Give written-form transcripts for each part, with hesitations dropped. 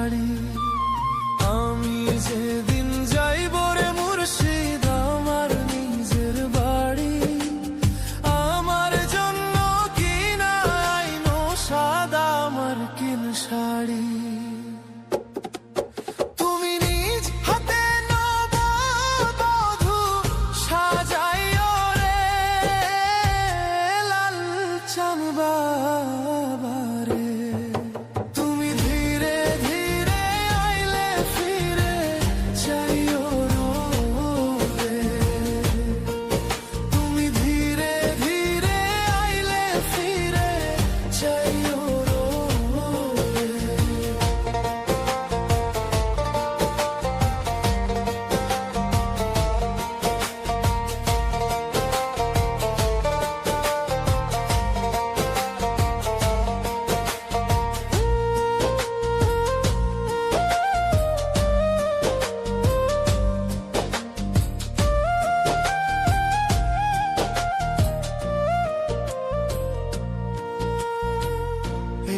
শাড়ি। আমি যেদিন যাইব রে মুর্শিদ আমার নিজের বাড়ি, আমার জন্য কিনা আইনো সাদা মার্কিন শাড়ি। তুমি নিজ হাতে নববধূ সাজাইও রে লাল চান বাবারে। তুমি ধীরে ধীরে আইলে ফিরে যাইও রে। তুমি ধীরে ধীরে আইলে ফিরে যাইও রে।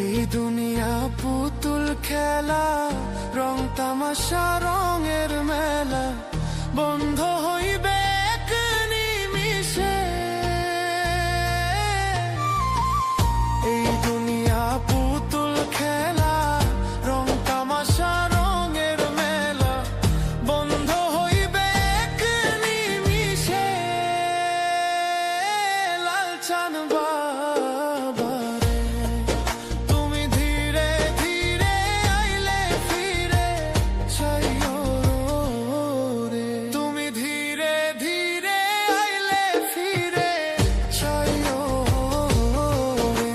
এই দুনিয়া পুতুল খেলা, রং তামাশা রঙের মেলা, বন্ধ হইবে এক নিমিষে। এই দুনিয়া পুতুল খেলা, রং তামাশা রঙের মেলা, বন্ধ হইবে এক নিমিষে। লাল চান বাবারে। তুমি ধীরে ধীরে আইলে ফিরে যাইও রে। তুমি ধীরে ধীরে আইলে ফিরে যাইও রে।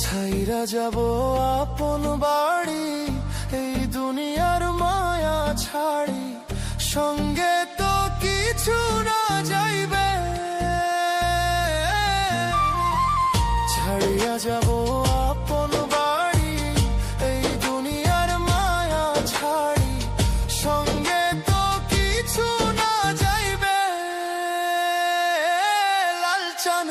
ছাইরা যাব আপন বাড়ি, এই দুনিয়ার মায়া ছাড়ি, সঙ্গে তো কিছু না যাইবে। ছাড়িয়া যাব আপন বাড়ি, এই দুনিয়ার মায়া ছাড়ি, সঙ্গে তো কিছু না যাইবে। লাল চান